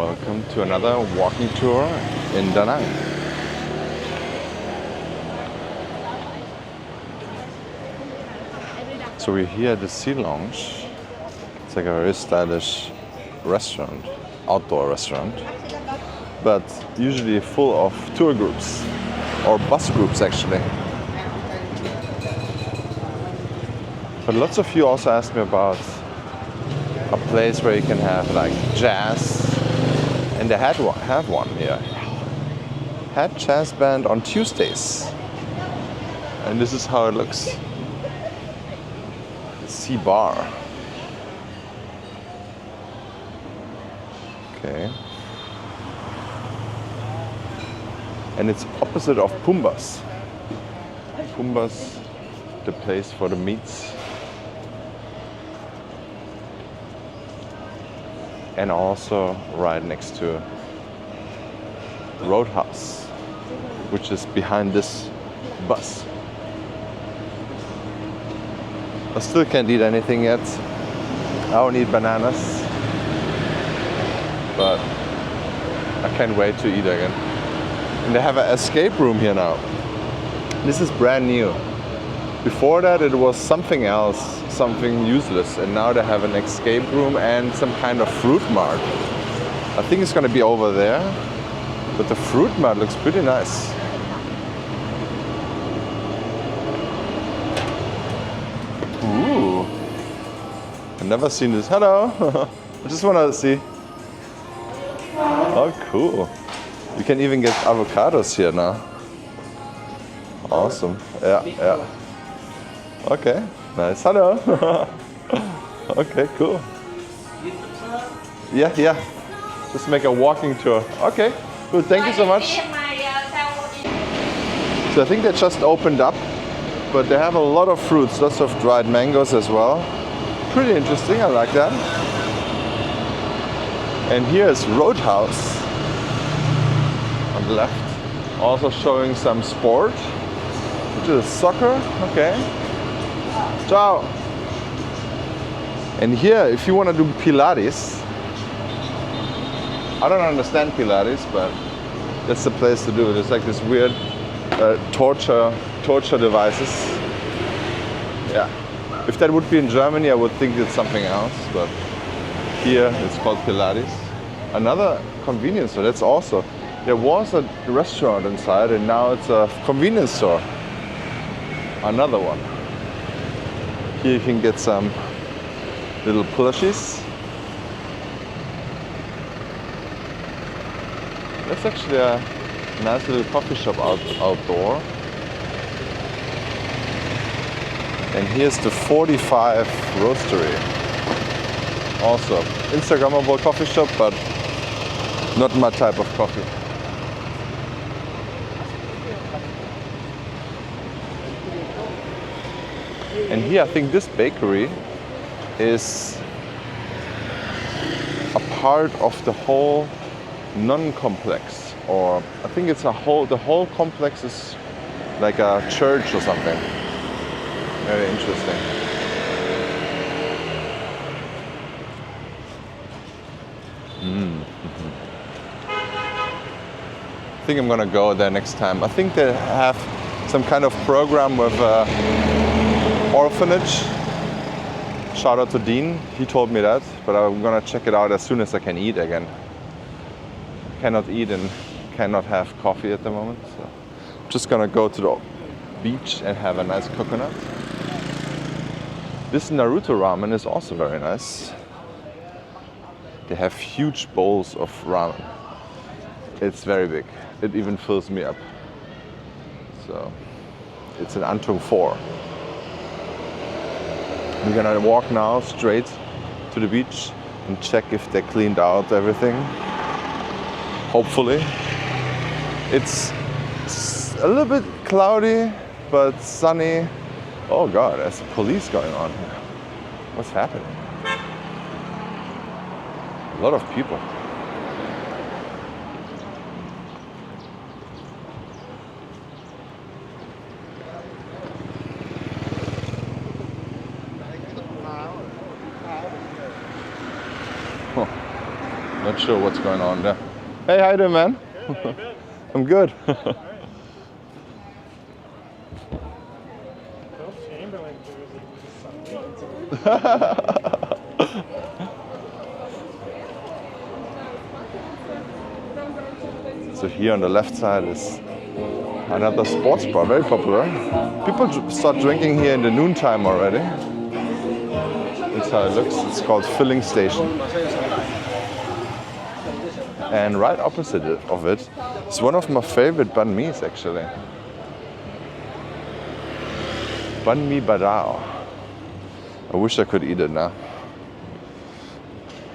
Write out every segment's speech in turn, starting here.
Welcome to another walking tour in Da Nang. So we're here at the Sea Lounge. It's like a very stylish restaurant, outdoor restaurant, but usually full of tour groups or bus groups actually. But lots of you also asked me about a place where you can have like jazz, and they have one here. Had jazz band on Tuesdays, and this is how it looks. Sea Bar. Okay. And it's opposite of Pumbas. Pumbas, the place for the meats. And also right next to Roadhouse, which is behind this bus. I still can't eat anything yet. I don't eat bananas, but I can't wait to eat again. And they have an escape room here now. This is brand new. Before that it was something else, something useless, and now they have an escape room and some kind of fruit mart. I think it's gonna be over there, but the fruit mart looks pretty nice. Ooh, I've never seen this. Hello, I just wanna see. Oh, cool. You can even get avocados here now. Awesome, yeah. Okay, nice. Hello. Okay, cool. Yeah. Just make a walking tour. Okay, good. Thank you so much. So I think they just opened up, but they have a lot of fruits, lots of dried mangoes as well. Pretty interesting, I like that. And here's Roadhouse on the left. Also showing some sport, which is soccer. Okay. Ciao. And here, if you want to do Pilates, I don't understand Pilates, but that's the place to do it. It's like this weird torture devices. Yeah. If that would be in Germany, I would think it's something else, but here it's called Pilates. Another convenience store. That's also, there was a restaurant inside, and now it's a convenience store. Another one. Here you can get some little plushies. That's actually a nice little coffee shop outdoor. And here's the 45 Roastery. Also Instagrammable coffee shop, but not my type of coffee. And here I think this bakery is a part of the whole non-complex, or I think it's the whole complex is like a church or something. Very interesting. I think I'm gonna go there next time. I think they have some kind of program with orphanage. Shout out to Dean, he told me that, but I'm gonna check it out as soon as I can eat again. I cannot eat and cannot have coffee at the moment, so I'm just gonna go to the beach and have a nice coconut. This Naruto ramen is also very nice. They have huge bowls of ramen. It's very big. It even fills me up. So it's an Antung 4. We're gonna walk now straight to the beach and check if they cleaned out everything. Hopefully. It's a little bit cloudy, but sunny. Oh God, there's police going on here. What's happening? A lot of people. Not sure what's going on there. Hey, how you doing, man? Good, how you been? I'm good. All right. Phil Chamberlain jersey. So here on the left side is another sports bar, very popular. People start drinking here in the noontime already. That's how it looks. It's called Filling Station. And right opposite of it is one of my favorite banh mi's actually. Banh mi badao. I wish I could eat it now.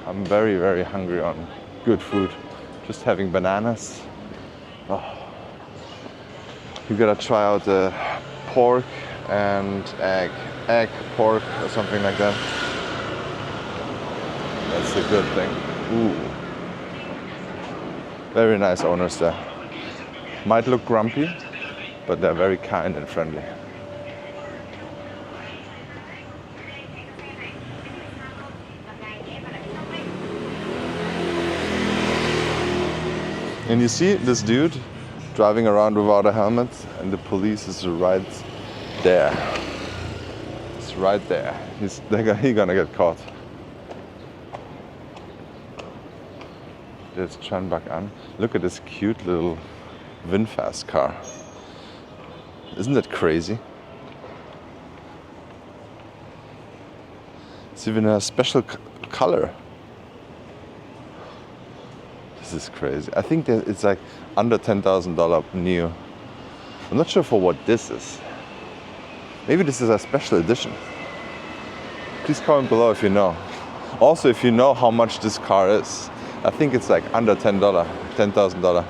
I'm very, very hungry on good food. Just having bananas. Oh. You gotta try out the pork and egg pork or something like that. That's a good thing. Ooh. Very nice owners there. Might look grumpy, but they're very kind and friendly. And you see this dude driving around without a helmet, and the police is right there. It's right there. He's gonna get caught. There's Chanbak An. Look at this cute little VinFast car. Isn't that crazy? It's even a special color. This is crazy. I think that it's like under $10,000 new. I'm not sure for what this is. Maybe this is a special edition. Please comment below if you know. Also, if you know how much this car is. I think it's like under $10,000.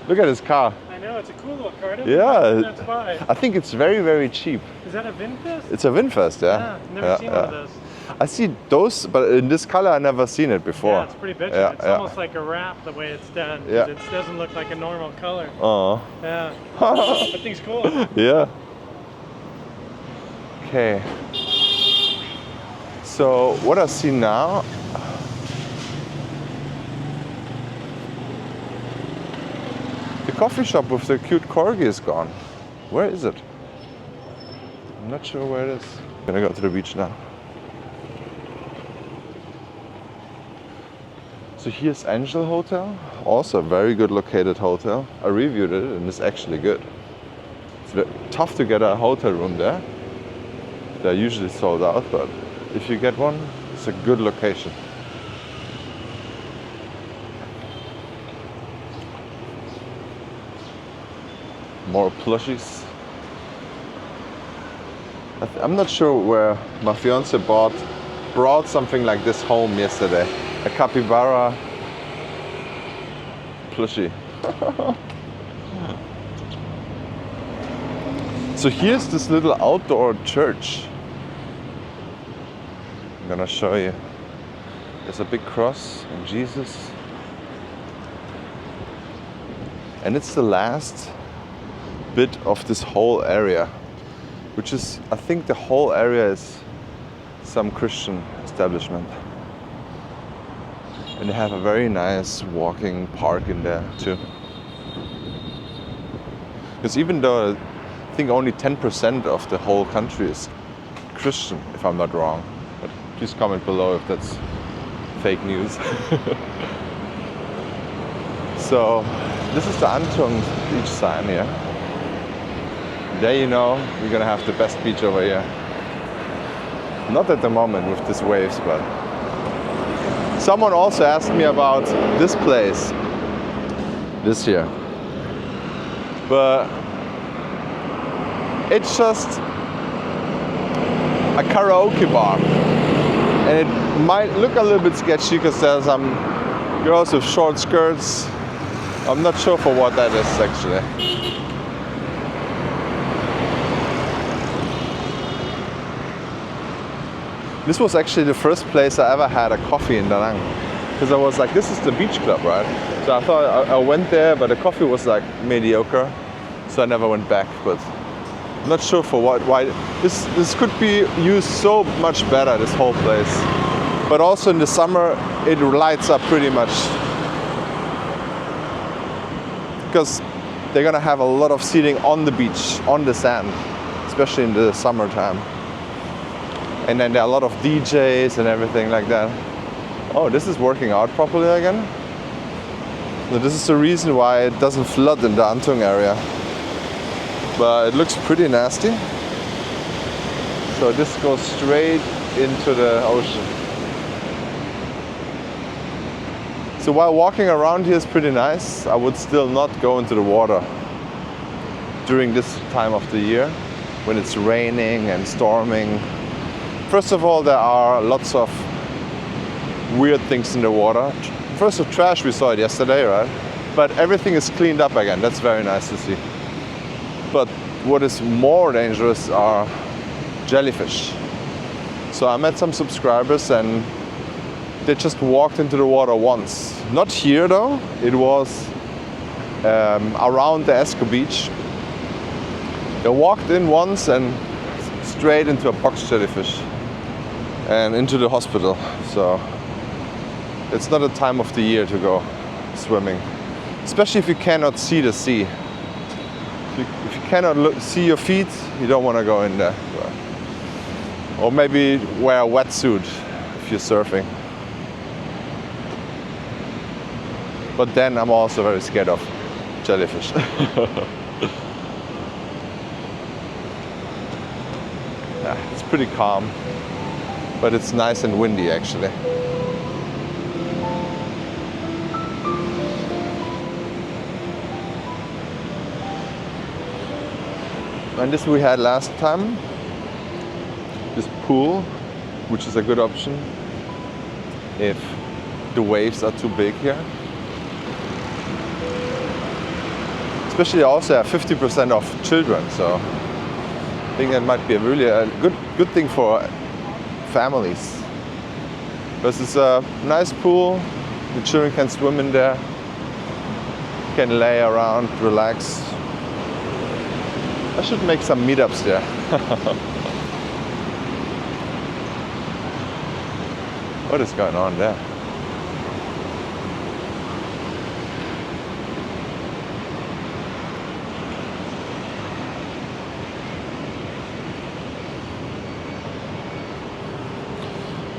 Look at this car. I know, it's a cool little car. Yeah. That's why. I think it's very, very cheap. Is that a VinFast? It's a VinFast, yeah. Yeah, never seen one of those. I see those, but in this color I never seen it before. Yeah, it's pretty bitchin'. Yeah, it's yeah. almost like a wrap the way it's done. 'Cause Yeah. it doesn't look like a normal color. Oh. Yeah. That thing's cool. Yeah. Okay. So what I see now, the coffee shop with the cute corgi is gone. Where is it? I'm not sure where it is. I'm gonna go to the beach now. So here's Angel Hotel, also a very good located hotel. I reviewed it and it's actually good. It's tough to get a hotel room there. They're usually sold out, but if you get one, it's a good location. More plushies. I'm not sure where my fiance brought something like this home yesterday. A capybara plushie. So here's this little outdoor church. I'm gonna show you. There's a big cross and Jesus. And it's the last bit of this whole area, which is, I think the whole area is some Christian establishment. And they have a very nice walking park in there too. Because even though I think only 10% of the whole country is Christian, if I'm not wrong. But please comment below if that's fake news. So this is the Antung beach sign here. There you know you're gonna have the best beach over here. Not at the moment with these waves, but someone also asked me about this place this year. But it's just a karaoke bar. And it might look a little bit sketchy because there's some girls with short skirts. I'm not sure for what that is actually. This was actually the first place I ever had a coffee in Da Nang. Because I was like, this is the beach club, right? So I thought I went there, but the coffee was like mediocre. So I never went back, but I'm not sure for why. This could be used so much better, this whole place. but also in the summer it lights up pretty much, because they're gonna have a lot of seating on the beach, on the sand, especially in the summertime. And then there are a lot of DJs and everything like that. Oh, this is working out properly again. So this is the reason why it doesn't flood in the Antung area. But it looks pretty nasty. So this goes straight into the ocean. So while walking around here is pretty nice, I would still not go into the water during this time of the year when it's raining and storming. First of all, there are lots of weird things in the water. First, the trash, we saw it yesterday, right? But everything is cleaned up again. That's very nice to see. But what is more dangerous are jellyfish. So I met some subscribers and they just walked into the water once. Not here though, it was around the Esko beach. They walked in once and straight into a box jellyfish and into the hospital. So it's not a time of the year to go swimming, especially if you cannot see the sea. If you cannot see your feet, you don't want to go in there. Or maybe wear a wetsuit if you're surfing. But then I'm also very scared of jellyfish. Yeah, it's pretty calm, but it's nice and windy actually. And this we had last time, this pool, which is a good option if the waves are too big here. Especially they also have 50% of children, so I think that might be a good thing for families. Because it's a nice pool, the children can swim in there, can lay around, relax. I should make some meetups there. What is going on there?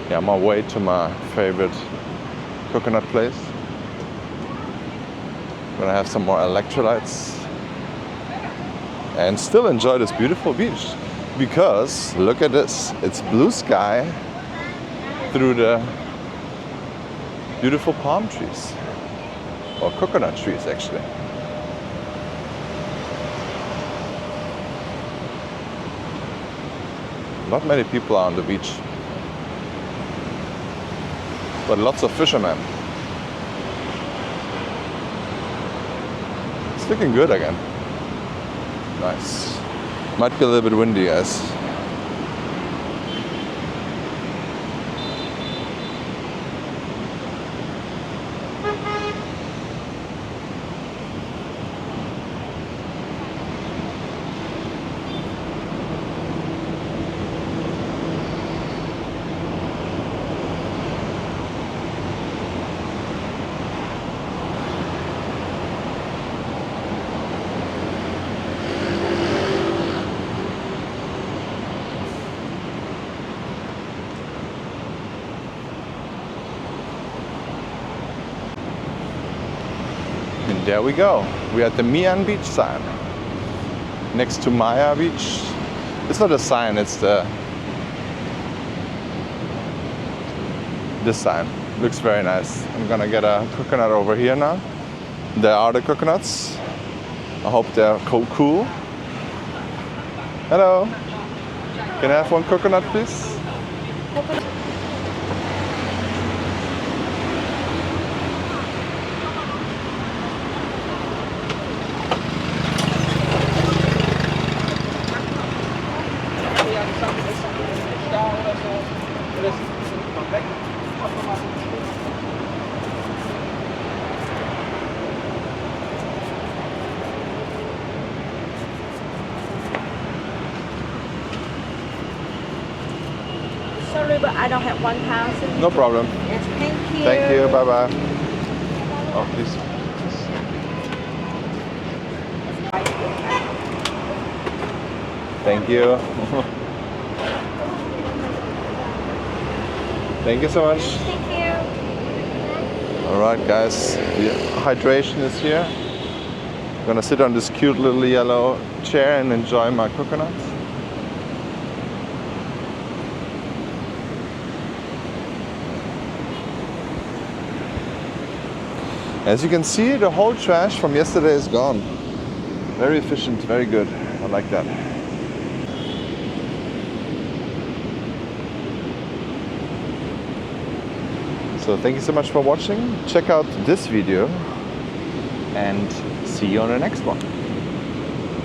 Yeah, I'm on my way to my favorite coconut place. I'm gonna have some more electrolytes and still enjoy this beautiful beach, because look at this, it's blue sky through the beautiful palm trees, or coconut trees actually. Not many people are on the beach, but lots of fishermen. It's looking good again. Nice. Might be a little bit windy, guys. And there we go. We're at the Mian Beach sign, next to Maya Beach. It's not a sign, it's this sign. Looks very nice. I'm gonna get a coconut over here now. There are the coconuts. I hope they're cool. Hello. Can I have one coconut, please? Sorry, but I don't have 1,000. No problem. Yes, thank you. Thank you. Bye bye. Oh, please. Thank you. Thank you so much. Thank you. All right, guys. The hydration is here. I'm gonna sit on this cute little yellow chair and enjoy my coconuts. As you can see, the whole trash from yesterday is gone. Very efficient, very good. I like that. So thank you so much for watching. Check out this video and see you on the next one.